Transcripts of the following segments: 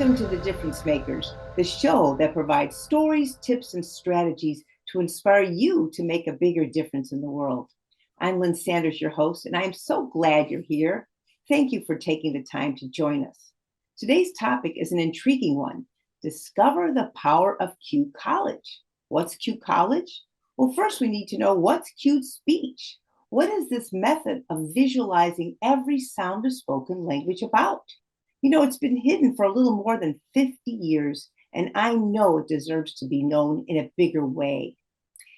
Welcome to the Difference Makers, the show that provides stories, tips, and strategies to inspire you to make a bigger difference in the world. I'm Lynn Sanders, your host, and I am so glad you're here. Thank you for taking the time to join us. Today's topic is an intriguing one. Discover the power of cue college. What's cue college? Well, first we need to know what's cued speech. What is this method of visualizing every sound of spoken language about? You know, it's been hidden for a little more than 50 years, and I know it deserves to be known in a bigger way.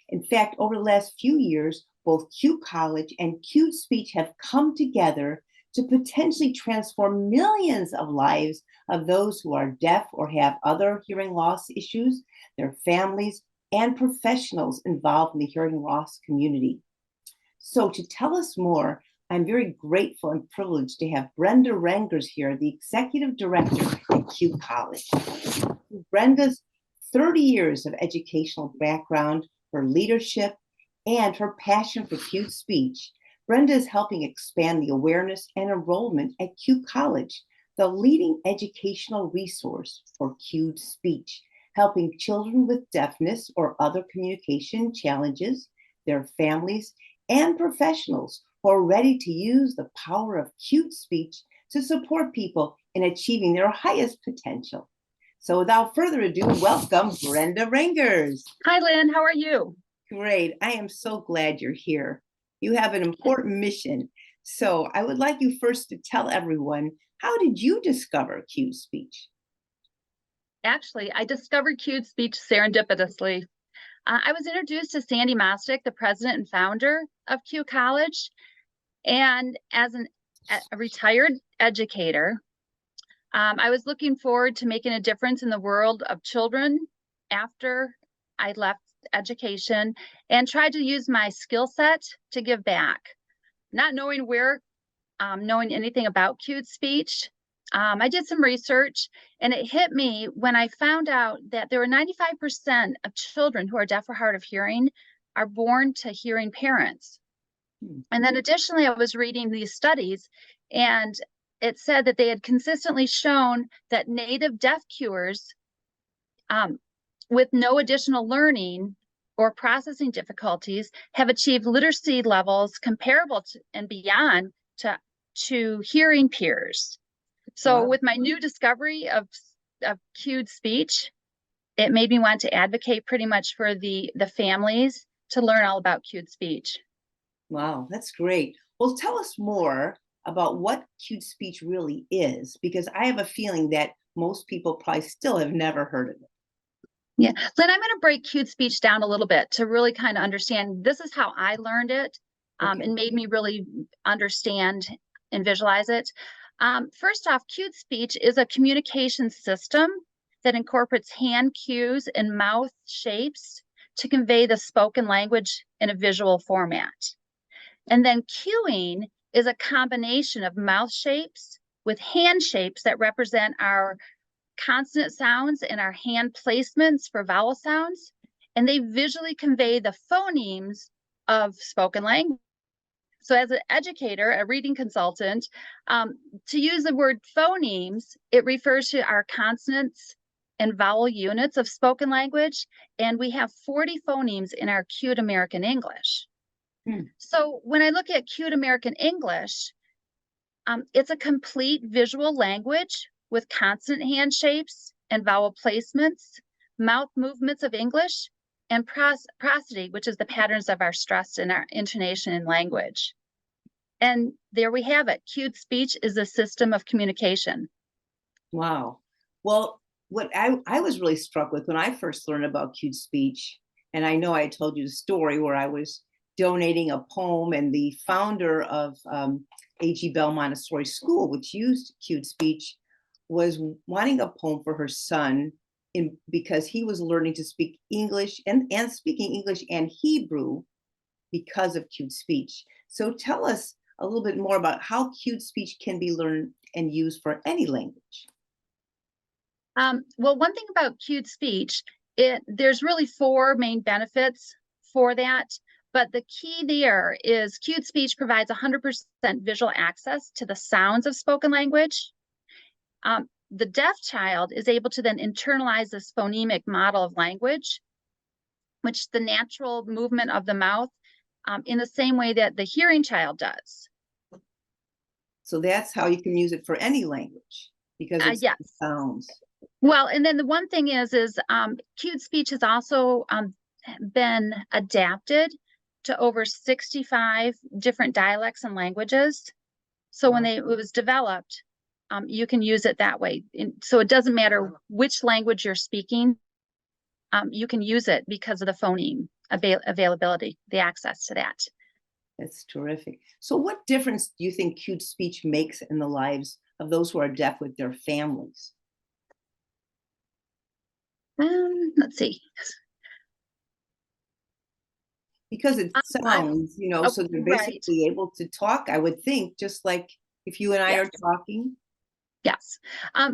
In fact, over the last few years, both cue college and cued speech have come together to potentially transform millions of lives of those who are deaf or have other hearing loss issues, their families, and professionals involved in the hearing loss community. So to tell us more, I'm very grateful and privileged to have Brenda Rengers here, the Executive Director at Cue College. Brenda's 30 years of educational background, her leadership, and her passion for cued speech, Brenda is helping expand the awareness and enrollment at Cue College, the leading educational resource for cued speech, helping children with deafness or other communication challenges, their families, and professionals who are ready to use the power of cued speech to support people in achieving their highest potential. So without further ado, welcome Brenda Rengers. Hi, Lynn. How are you? Great. I am so glad you're here. You have an important mission. So I would like you first to tell everyone, how did you discover cued speech? Actually, I discovered cued speech serendipitously. I was introduced to Sandy Mostick, the president and founder of Cue College. And as a retired educator, I was looking forward to making a difference in the world of children after I left education and tried to use my skill set to give back. Not knowing knowing anything about cued speech, I did some research, and it hit me when I found out that there were 95% of children who are deaf or hard of hearing are born to hearing parents. And then additionally, I was reading these studies, and it said that they had consistently shown that native deaf cuers with no additional learning or processing difficulties have achieved literacy levels comparable to and beyond to hearing peers. So Wow. with my new discovery of cued speech, it made me want to advocate pretty much for the families to learn all about cued speech. Wow, that's great. Well, tell us more about what cued speech really is, because I have a feeling that most people probably still have never heard of it. Yeah, Lynn, I'm going to break cued speech down a little bit to really kind of understand. This is how I learned it, and made me really understand and visualize it. First off, cued speech is a communication system that incorporates hand cues and mouth shapes to convey the spoken language in a visual format. And then cueing is a combination of mouth shapes with hand shapes that represent our consonant sounds and our hand placements for vowel sounds. And they visually convey the phonemes of spoken language. So as an educator, a reading consultant, to use the word phonemes, it refers to our consonants and vowel units of spoken language. And we have 40 phonemes in our cued American English. So when I look at cued American English, it's a complete visual language with consonant hand shapes and vowel placements, mouth movements of English, and prosody, which is the patterns of our stress and our intonation in language. And there we have it. Cued speech is a system of communication. Wow. Well, what I was really struck with when I first learned about cued speech, and I know I told you the story where I was donating a poem, and the founder of A.G. Bell Montessori School, which used cued speech, was wanting a poem for her son because he was learning to speak English and speaking English and Hebrew because of cued speech. So tell us a little bit more about how cued speech can be learned and used for any language. Well, one thing about cued speech, there's really 4 main benefits for that. But the key there is cued speech provides 100% visual access to the sounds of spoken language. the deaf child is able to then internalize this phonemic model of language, which the natural movement of the mouth, in the same way that the hearing child does. So that's how you can use it for any language, because it's Yes. sounds. Well, and then the one thing is cued speech has also been adapted to over 65 different dialects and languages. So when it was developed, you can use it that way. So it doesn't matter which language you're speaking, you can use it because of the phoneme availability, the access to that. That's terrific. So what difference do you think cued speech makes in the lives of those who are deaf with their families? Let's see. Because it sounds, you know, so they're basically able to talk, I would think, just like if you and I are talking. Yes.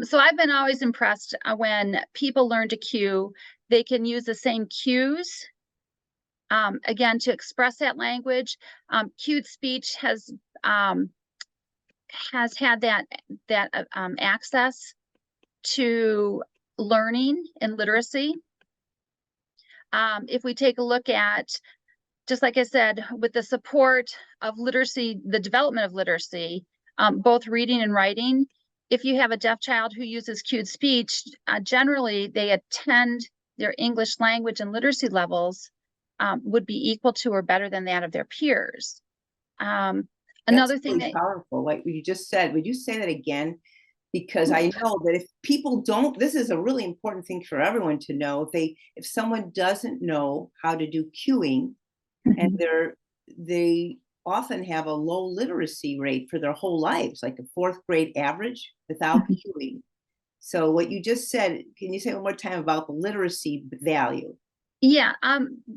So I've been always impressed when people learn to cue, they can use the same cues, again, to express that language. Cued speech has had that access to learning and literacy. If we take a look at, just like I said, with the support of literacy, the development of literacy, both reading and writing, if you have a deaf child who uses cued speech, generally they attend their English language and literacy levels would be equal to or better than that of their peers. Another thing really powerful, like you just said, would you say that again? Because I know that if people don't, this is a really important thing for everyone to know. If someone doesn't know how to do cueing, and they often have a low literacy rate for their whole lives, like a fourth grade average without cueing. So what you just said, can you say one more time about the literacy value? Yeah,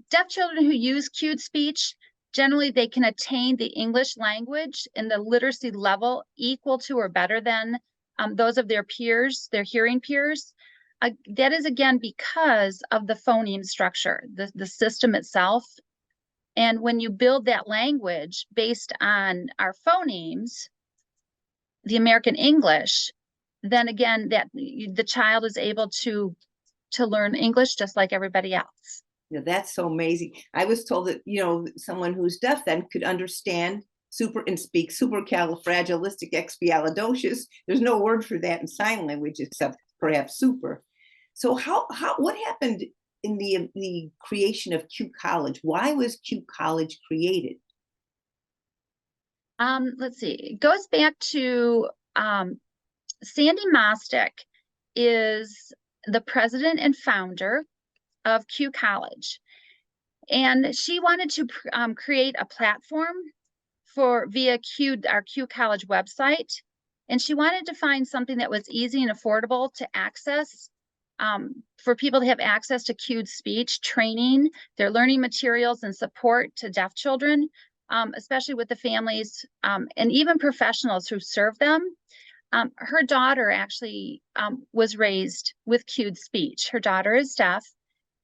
deaf children who use cued speech, generally they can attain the English language and the literacy level equal to or better than those of their peers, their hearing peers. That is, again, because of the phoneme structure, the system itself. And when you build that language based on our phonemes, the American English, then again, that the child is able to learn English just like everybody else. Yeah, that's so amazing. I was told that, you know, someone who's deaf then could understand and speak supercalifragilisticexpialidocious. There's no word for that in sign language except perhaps super. So what happened in the creation of Q College? Why was Q College created? Let's see. It goes back to Sandy Mostick is the president and founder of Q College. And she wanted to create a platform via our Q College website. And she wanted to find something that was easy and affordable to access, for people to have access to cued speech training, their learning materials and support to deaf children, especially with the families and even professionals who serve them. Her daughter actually was raised with cued speech. Her daughter is deaf,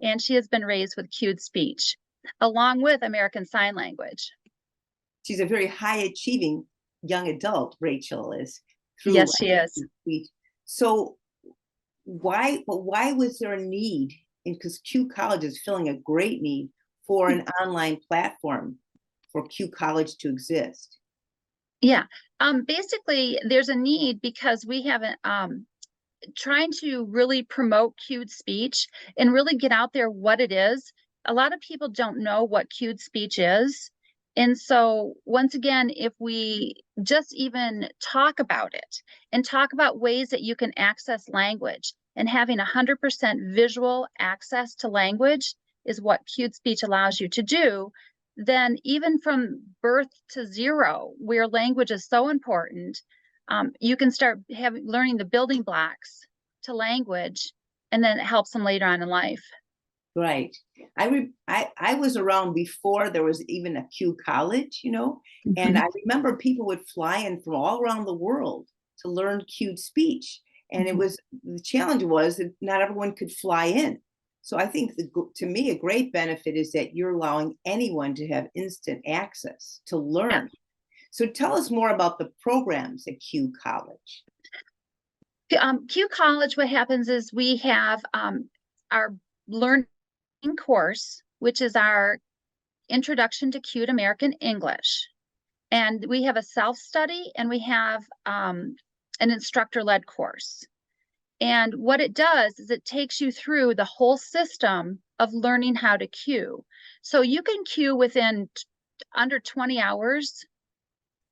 and she has been raised with cued speech, along with American Sign Language. She's a very high achieving young adult, Rachel is. Yes, she is. Speech. So why was there a need? Because Q College is filling a great need for an online platform for Q College to exist. Yeah, basically there's a need because we haven't trying to really promote cued speech and really get out there what it is. A lot of people don't know what cued speech is. And so once again, if we just even talk about it and talk about ways that you can access language, and having 100% visual access to language is what cued speech allows you to do, then even from birth to zero, where language is so important, you can start learning the building blocks to language, and then it helps them later on in life. Right. I was around before there was even a Q College, you know, and I remember people would fly in from all around the world to learn cued speech. And the challenge was that not everyone could fly in. So I think to me, a great benefit is that you're allowing anyone to have instant access to learn. Yeah. So tell us more about the programs at Q College. Q College, what happens is we have our learning course, which is our Introduction to Cute American English. And we have a self-study and we have an instructor-led course. And what it does is it takes you through the whole system of learning how to cue. So you can cue within under 20 hours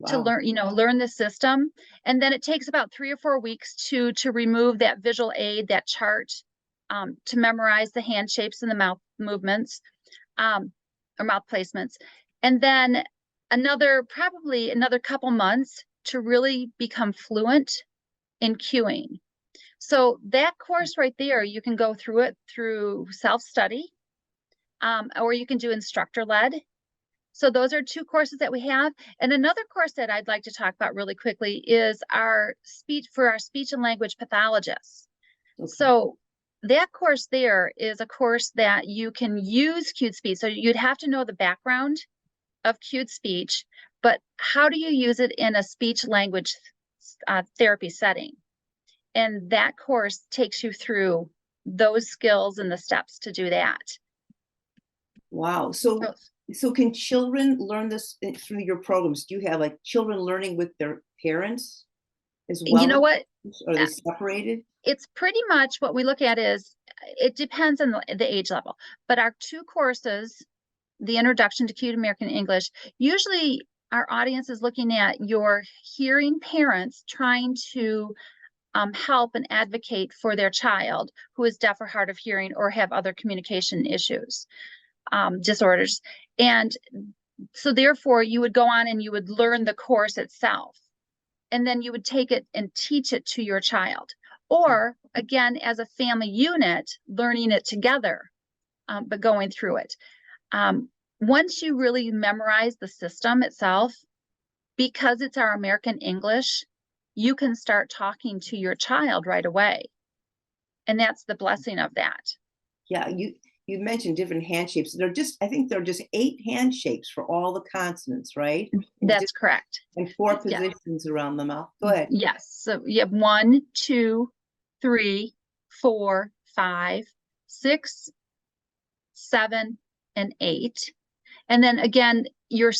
to learn, learn the system. And then it takes about 3 or 4 weeks to remove that visual aid, that chart, to memorize the hand shapes and the mouth movements, or mouth placements. And then probably another couple months to really become fluent in cueing. So that course right there, you can go through it through self-study, or you can do instructor-led. So those are 2 courses that we have. And another course that I'd like to talk about really quickly is our speech and language pathologists. Okay. So that course there is a course that you can use cued speech. So you'd have to know the background of cued speech, but how do you use it in a speech language therapy setting? And that course takes you through those skills and the steps to do that. Wow. So can children learn this through your programs? Do you have like children learning with their parents as well? You know what? Are they separated? It's pretty much what we look at is, it depends on the age level, but our 2 courses, the Introduction to Cute American English, usually our audience is looking at your hearing parents trying to help and advocate for their child who is deaf or hard of hearing or have other communication issues, disorders. And so therefore you would go on and you would learn the course itself, and then you would take it and teach it to your child, or again, as a family unit, learning it together, but going through it. Once you really memorize the system itself, because it's our American English, you can start talking to your child right away. And that's the blessing of that. Yeah, you mentioned different hand shapes. I think there are just 8 hand shapes for all the consonants, right? That's correct. And 4 positions around the mouth. Go ahead. Yes. So you have 1, 2, 3, 4, 5, 6, 7, and 8. And then again, your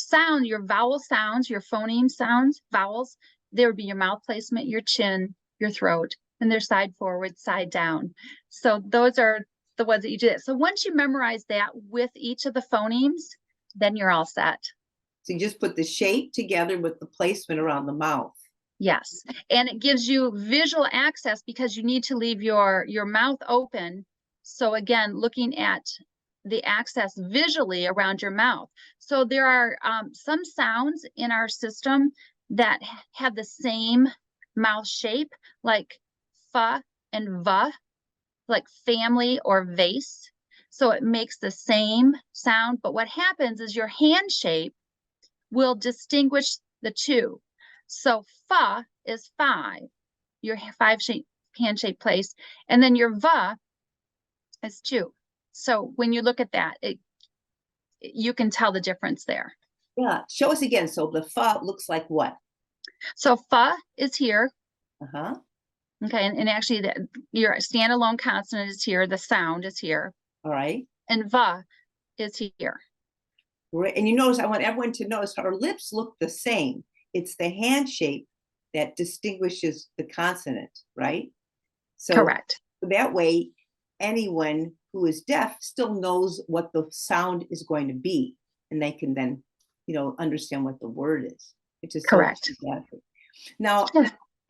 vowel sounds, your phoneme sounds, vowels, there would be your mouth placement, your chin, your throat, and they're side forward, side down. So those are the ones that you do. So once you memorize that with each of the phonemes, then you're all set. So you just put the shape together with the placement around the mouth. Yes, and it gives you visual access because you need to leave your mouth open. So again, looking at the access visually around your mouth. So there are some sounds in our system that have the same mouth shape, like fa and va, like family or vase. So it makes the same sound, but what happens is your hand shape will distinguish the 2. So fa is 5, your 5 hand shape place, and then your va is 2. So when you look at that, you can tell the difference there. Yeah, show us again. So the fa looks like what? So fa is here. Uh-huh. Okay, and actually your standalone consonant is here, the sound is here. All right. And va is here. Great. And you notice, I want everyone to notice our lips look the same. It's the hand shape that distinguishes the consonant, right? So correct. That way, anyone who is deaf still knows what the sound is going to be, and they can then, understand what the word is, which is correct. So now,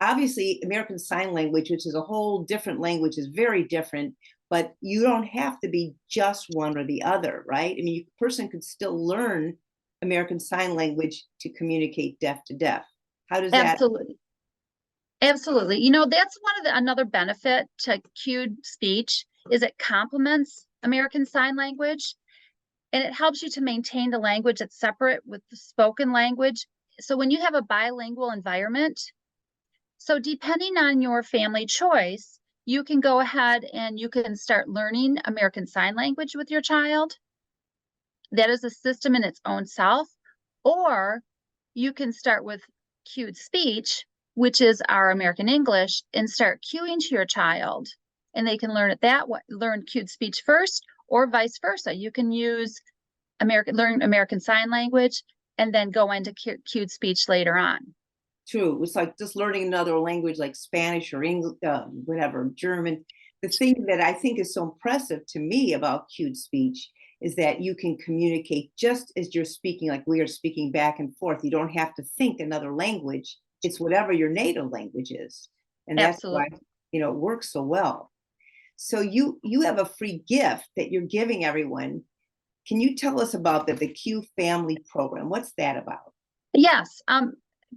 obviously, American Sign Language, which is a whole different language, is very different, but you don't have to be just one or the other, right? I mean, a person could still learn American Sign Language to communicate deaf to deaf. How does that? Absolutely. That's one of another benefit to cued speech is it complements American Sign Language, and it helps you to maintain the language that's separate with the spoken language. So when you have a bilingual environment, so depending on your family choice, you can go ahead and you can start learning American Sign Language with your child. That is a system in its own self. Or you can start with cued speech, which is our American English, and start cueing to your child. And they can learn it that way, learn cued speech first, or vice versa. You can use learn American Sign Language and then go into cued speech later on. True. It's like just learning another language like Spanish or English, whatever, German. The thing that I think is so impressive to me about cued speech is that you can communicate just as you're speaking, like we are speaking back and forth. You don't have to think another language. It's whatever your native language is. And that's Absolutely. why, it works so well. So you have a free gift that you're giving everyone. Can you tell us about the Q Family Program? What's that about? Yes.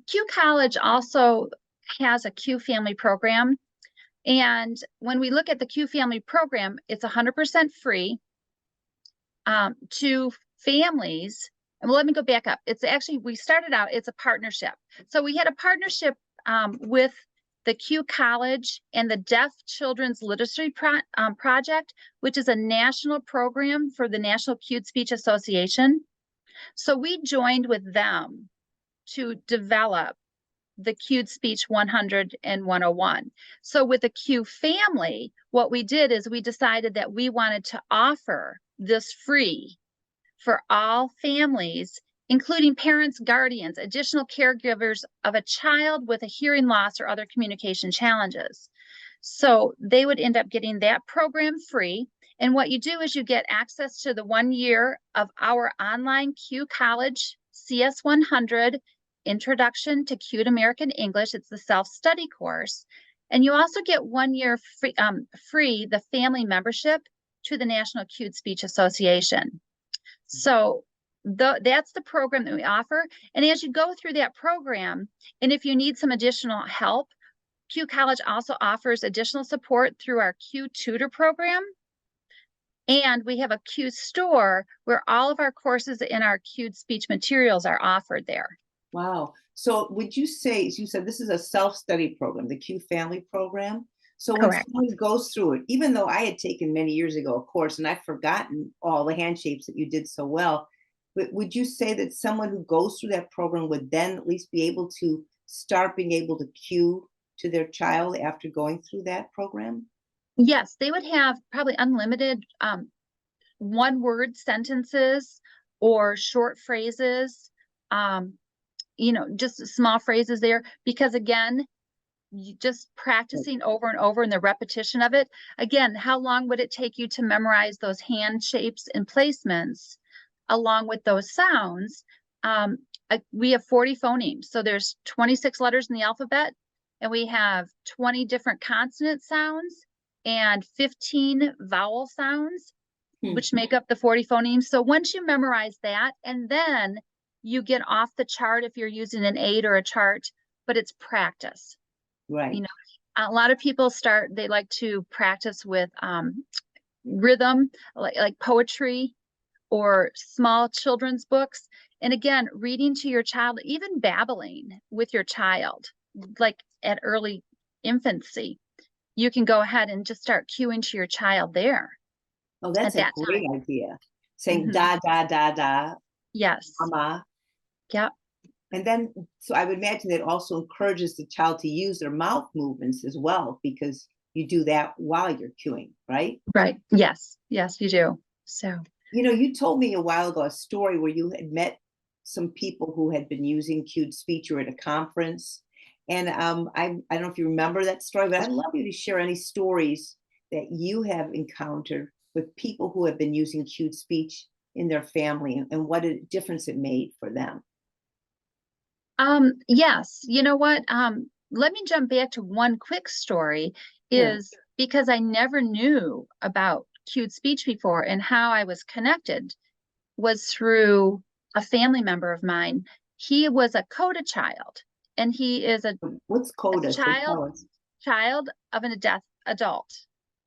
Q College also has a Q Family Program. And when we look at the Q Family Program, it's 100% free to families. And let me go back up. It's actually, we started out, it's a partnership. So we had a partnership with the Q College and the Deaf Children's Literacy Project, which is a national program for the National Cued Speech Association. So we joined with them to develop the Cued Speech 100 and 101. So with the Q Family, what we did is we decided that we wanted to offer this free for all families, including parents, guardians, additional caregivers of a child with a hearing loss or other communication challenges. So they would end up getting that program free. And what you do is you get access to the 1 year of our online Q College CS 100 Introduction to Cued American English. It's the self-study course. And you also get 1 year free the family membership to the National Cued Speech Association. So that's the program that we offer. And as you go through that program, and if you need some additional help, Q College also offers additional support through our Q Tutor program. And we have a Q store where all of our courses and our cued speech materials are offered there. Wow. So would you say, as you said, this is a self-study program, the Q Family Program. So when Correct. someone goes through it, even though I had taken many years ago a course and I've forgotten all the handshapes that you did so well, but would you say that someone who goes through that program would then at least be able to start being able to cue to their child after going through that program? Yes, they would have probably unlimited one-word sentences or short phrases, just small phrases there, because again, you just practicing over and over and the repetition of it. Again, how long would it take you to memorize those hand shapes and placements along with those sounds? We have 40 phonemes. So there's 26 letters in the alphabet, and we have 20 different consonant sounds and 15 vowel sounds, which make up the 40 phonemes. So once you memorize that, and then you get off the chart if you're using an aid or a chart, but it's practice. Right. A lot of people they like to practice with rhythm, like poetry or small children's books. And again, reading to your child, even babbling with your child, like at early infancy, you can go ahead and just start cueing to your child there. Oh, that's a great idea. Saying da, da, da, da. Yes. Mama. Yep. And then, so I would imagine that also encourages the child to use their mouth movements as well, because you do that while you're cueing, right? Right. Yes. Yes, you do. So, you told me a while ago a story where you had met some people who had been using cued speech or at a conference. And I don't know if you remember that story, but I'd love you to share any stories that you have encountered with people who have been using cued speech in their family and what a difference it made for them. Yes, you know what? Let me jump back to one quick story, is because I never knew about cued speech before, and how I was connected was through a family member of mine. He was a CODA child, and he is What's CODA? child of a deaf adult.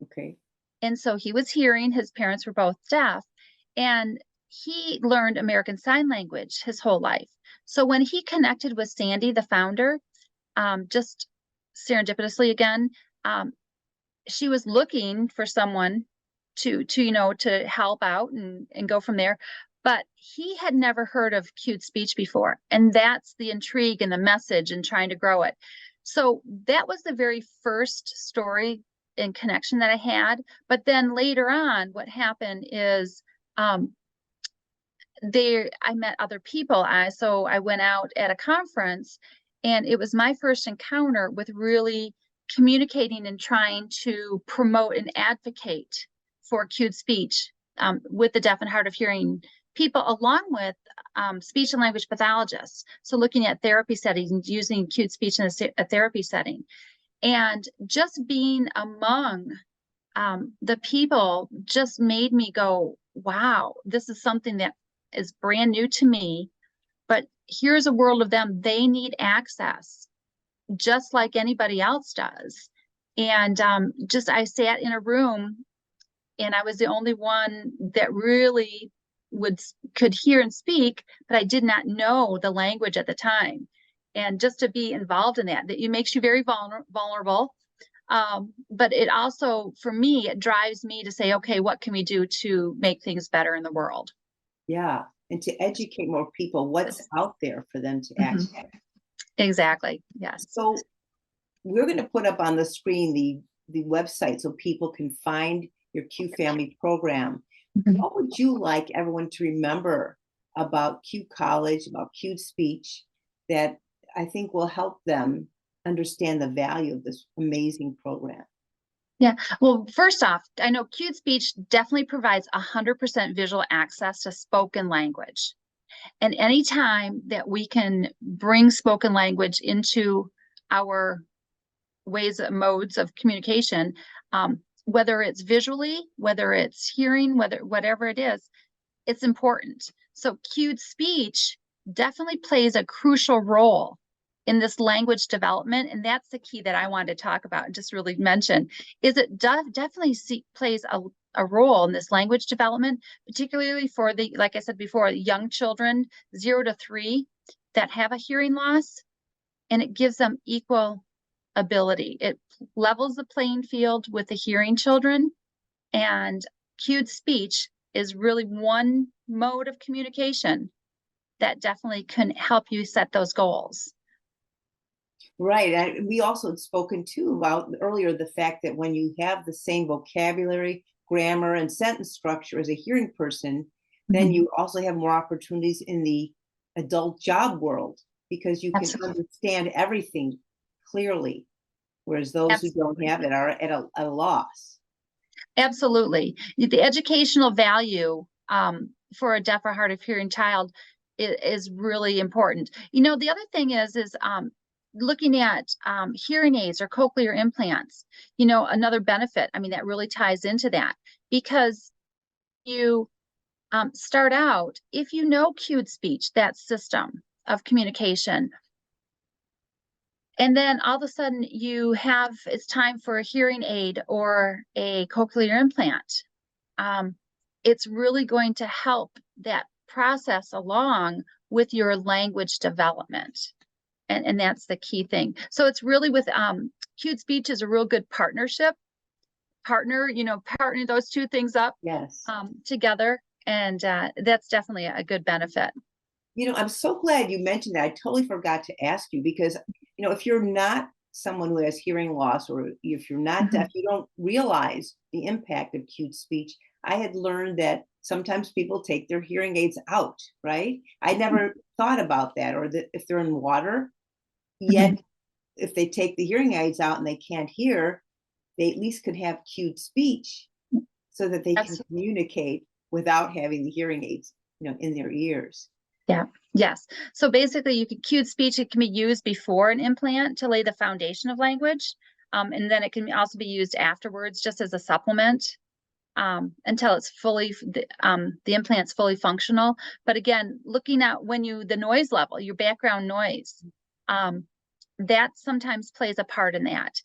Okay. And so he was hearing, his parents were both deaf, and he learned American Sign Language his whole life. So when he connected with Sandy, the founder, just serendipitously again, she was looking for someone to help out and go from there. But he had never heard of cued speech before. And that's the intrigue and the message and trying to grow it. So that was the very first story and connection that I had. But then later on, what happened is I met other people. So I went out at a conference, and it was my first encounter with really communicating and trying to promote and advocate for cued speech with the deaf and hard of hearing people, along with speech and language pathologists. So looking at therapy settings, using cued speech in a therapy setting, and just being among the people just made me go, wow, this is something that is brand new to me, but here's a world of them. They need access just like anybody else does. And I sat in a room, and I was the only one that really could hear and speak, but I did not know the language at the time. And just to be involved in that it makes you very vulnerable. But it also, for me, it drives me to say, okay, what can we do to make things better in the world? Yeah. And to educate more people what's out there for them to access. Exactly. Yes. So we're going to put up on the screen the website so people can find your Q Family program. What would you like everyone to remember about Q College, about Q speech, that I think will help them understand the value of this amazing program? Yeah. Well, first off, I know cued speech definitely provides 100% visual access to spoken language. And anytime that we can bring spoken language into our modes of communication, whether it's visually, whether it's hearing, whatever it is, it's important. So cued speech definitely plays a crucial role in this language development. And that's the key that I wanted to talk about and just really mention, is it definitely plays a role in this language development, particularly for like I said before, young children, 0 to 3, that have a hearing loss, and it gives them equal ability. It levels the playing field with the hearing children, and cued speech is really one mode of communication that definitely can help you set those goals. Right. We also had spoken too about earlier the fact that when you have the same vocabulary, grammar, and sentence structure as a hearing person, then you also have more opportunities in the adult job world because you can understand everything clearly, whereas those who don't have it are at a loss. Absolutely. The educational value for a deaf or hard of hearing child is really important. The other thing is looking at hearing aids or cochlear implants, another benefit. I mean, that really ties into that, because you start out, if you know cued speech, that system of communication, and then all of a sudden it's time for a hearing aid or a cochlear implant. It's really going to help that process along with your language development. And that's the key thing. So it's really with cued speech is a real good partner those two things up together. And that's definitely a good benefit. I'm so glad you mentioned that. I totally forgot to ask you because, if you're not someone who has hearing loss, or if you're not deaf, you don't realize the impact of cued speech. I had learned that sometimes people take their hearing aids out, right? I never thought about that, or that if they're in water, yet if they take the hearing aids out and they can't hear, they at least could have cued speech so that they can communicate without having the hearing aids, in their ears. Yeah. Yes. So basically, cued speech, it can be used before an implant to lay the foundation of language. And then it can also be used afterwards, just as a supplement, until it's the implant's fully functional. But again, looking at the noise level, your background noise, that sometimes plays a part in that.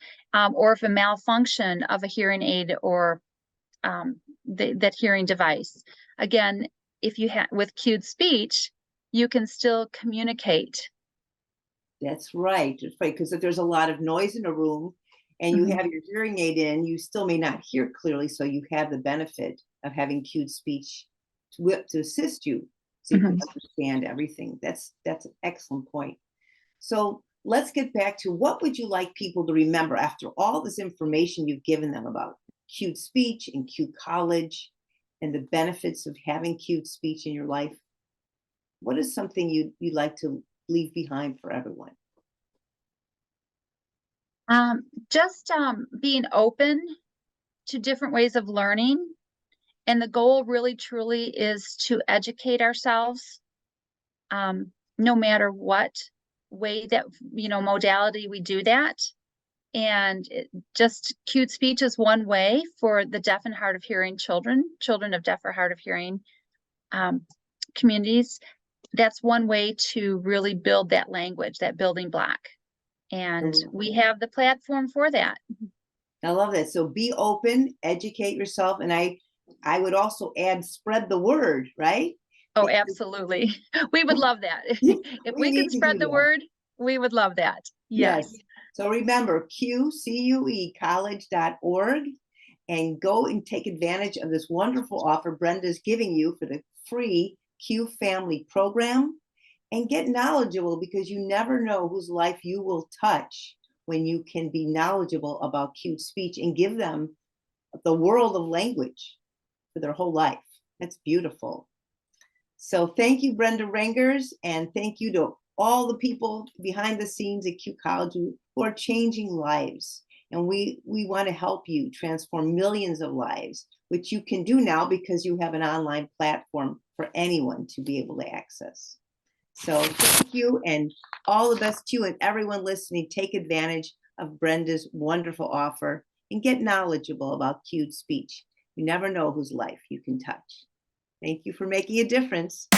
Or if a malfunction of a hearing aid or that hearing device. Again, if you have with cued speech, you can still communicate. That's right. Because if there's a lot of noise in a room and you have your hearing aid in, you still may not hear clearly. So you have the benefit of having cued speech to assist you so you can understand everything. That's an excellent point. So let's get back to what would you like people to remember after all this information you've given them about cute speech and cute college and the benefits of having cute speech in your life? What is something you'd like to leave behind for everyone? Just being open to different ways of learning. And the goal really truly is to educate ourselves, no matter what way that, modality we do that. And just cute speech is one way for the deaf and hard of hearing children of deaf or hard of hearing communities. That's one way to really build that language, that building block. And we have the platform for that. I love that. So be open, educate yourself. And I would also add, spread the word, right? Oh, absolutely. We would love that. If we could spread the word, we would love that. Yes. So remember, CUE college.org, and go and take advantage of this wonderful offer Brenda's giving you for the free Q Family program, and get knowledgeable, because you never know whose life you will touch when you can be knowledgeable about cute speech and give them the world of language for their whole life. That's beautiful. So thank you, Brenda Rengers, and thank you to all the people behind the scenes at Q College who are changing lives. And we want to help you transform millions of lives, which you can do now because you have an online platform for anyone to be able to access. So thank you, and all the best to you and everyone listening. Take advantage of Brenda's wonderful offer and get knowledgeable about cute speech. You never know whose life you can touch. Thank you for making a difference.